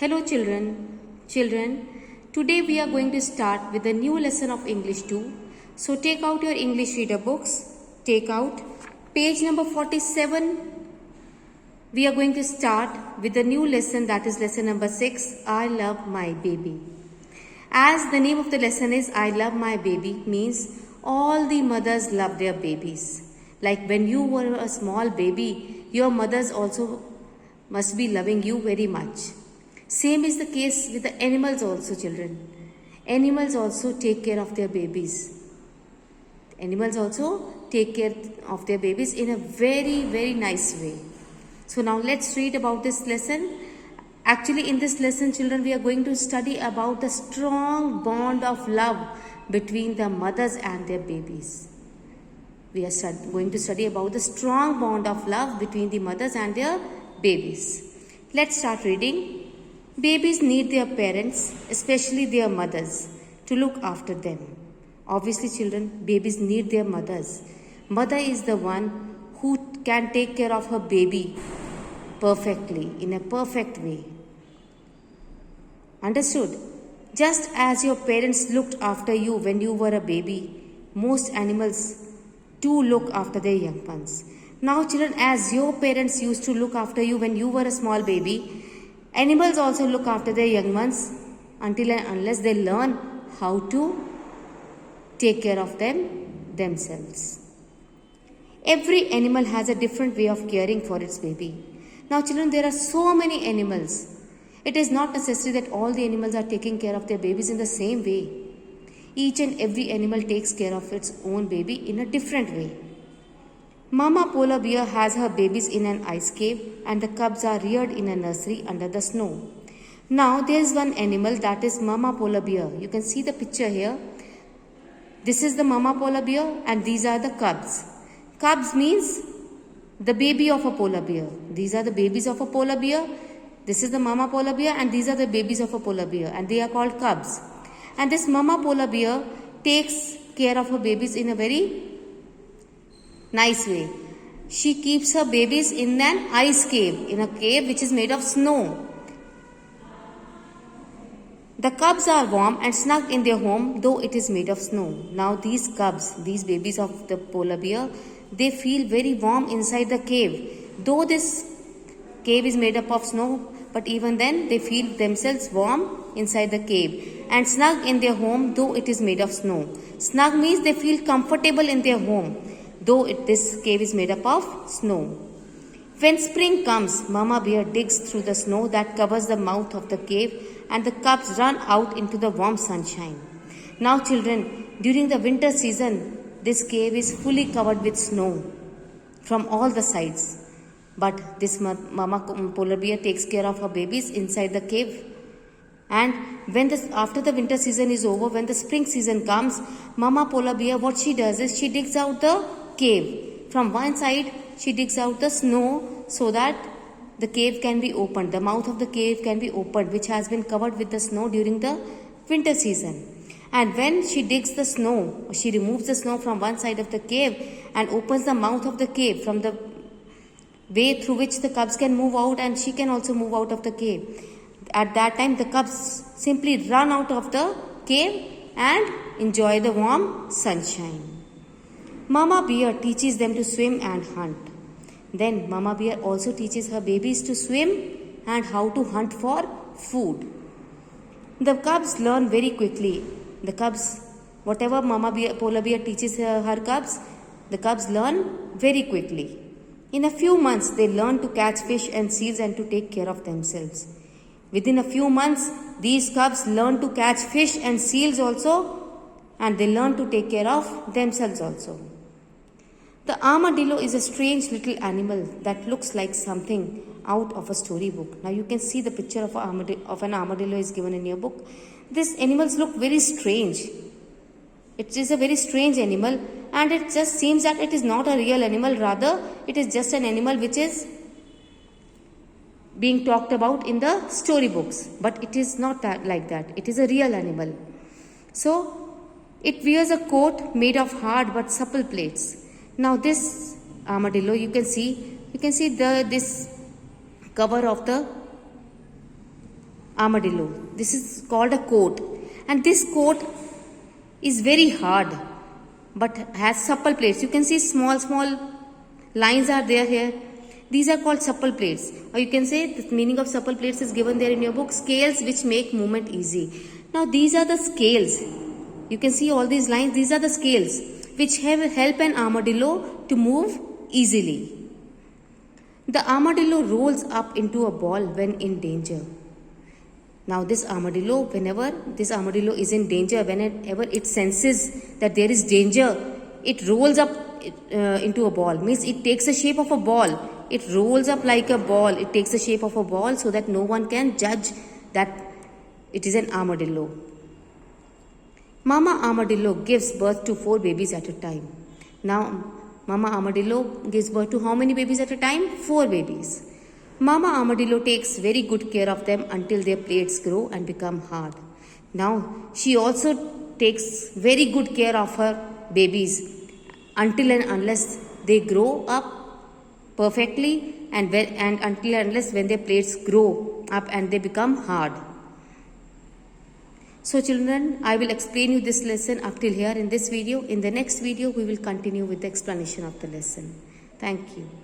Hello children. Children, today we are going to start with a new lesson of English 2. So take out your English reader books. Take out page number 47. We are going to start with a new lesson, that is lesson number 6, I love my baby. As the name of the lesson is I love my baby, means all the mothers love their babies. Like when you were a small baby, your mothers also must be loving you very much. Same is the case with the animals also, children. Animals also take care of their babies. Animals also take care of their babies in a very nice way. So now let's read about this lesson. Actually, in this lesson, children, we are going to study about the strong bond of love between the mothers and their babies. We are going to study about the strong bond of love between the mothers and their babies. Let's start reading. Babies need their parents, especially their mothers, to look after them. Obviously, children, babies need their mothers. Mother is the one who can take care of her baby perfectly, in a perfect way. Understood? Just as your parents looked after you when you were a baby, most animals too look after their young ones. Now, children, as your parents used to look after you when you were a small baby, animals also look after their young ones until and unless they learn how to take care of them themselves. Every animal has a different way of caring for its baby. Now, children, there are so many animals. It is not necessary that all the animals are taking care of their babies in the same way. Each and every animal takes care of its own baby in a different way. Mama polar bear has her babies in an ice cave and the cubs are reared in a nursery under the snow. Now there is one animal, that is Mama polar bear. You can see the picture here. This is the Mama polar bear and these are the cubs. Cubs means the baby of a polar bear. These are the babies of a polar bear. This is the Mama polar bear and these are the babies of a polar bear and they are called cubs. And this Mama polar bear takes care of her babies in a very nice way. She keeps her babies in an ice cave, in a cave which is made of snow. The cubs are warm and snug in their home, though it is made of snow. Now these cubs, these babies of the polar bear, they feel very warm inside the cave. Though this cave is made up of snow, but even then they feel themselves warm inside the cave and snug in their home, though it is made of snow. Snug means they feel comfortable in their home, though this cave is made up of snow. When spring comes, Mama bear digs through the snow that covers the mouth of the cave and the cubs run out into the warm sunshine. Now children, during the winter season, this cave is fully covered with snow from all the sides. But this Mama polar bear takes care of her babies inside the cave. And after the winter season is over, when the spring season comes, Mama polar bear, what she does is she digs out the cave. From one side, she digs out the snow so that the cave can be opened. The mouth of the cave can be opened, which has been covered with the snow during the winter season. And when she digs the snow, she removes the snow from one side of the cave and opens the mouth of the cave from the way through which the cubs can move out and she can also move out of the cave. At that time, the cubs simply run out of the cave and enjoy the warm sunshine. Mama bear teaches them to swim and hunt. Then Mama bear also teaches her babies to swim and how to hunt for food. The cubs learn very quickly. The cubs, whatever polar bear teaches her cubs, the cubs learn very quickly. In a few months, they learn to catch fish and seals and to take care of themselves. Within a few months, these cubs learn to catch fish and seals also, and they learn to take care of themselves also. The armadillo is a strange little animal that looks like something out of a storybook. Now you can see the picture of an armadillo is given in your book. These animals look very strange. It is a very strange animal and it just seems that it is not a real animal. Rather, it is just an animal which is being talked about in the storybooks. But it is not like that. It is a real animal. So, it wears a coat made of hard but supple plates. Now this armadillo, you can see this cover of the armadillo. This is called a coat, and this coat is very hard but has supple plates. You can see small lines are there here. These are called supple plates, or you can say the meaning of supple plates is given there in your book. Scales which make movement easy. Now these are the scales. You can see all these lines. These are the scales which help an armadillo to move easily. The armadillo rolls up into a ball when in danger. Now this armadillo, whenever this armadillo is in danger, whenever it senses that there is danger, it rolls up into a ball. Means it takes the shape of a ball. It rolls up like a ball. It takes the shape of a ball so that no one can judge that it is an armadillo. Mama armadillo gives birth to 4 babies at a time. Now, Mama armadillo gives birth to how many babies at a time? 4 babies. Mama armadillo takes very good care of them until their plates grow and become hard. Now, she also takes very good care of her babies until and unless they grow up perfectly and until and unless when their plates grow up and they become hard. So children, I will explain you this lesson up till here in this video. In the next video, we will continue with the explanation of the lesson. Thank you.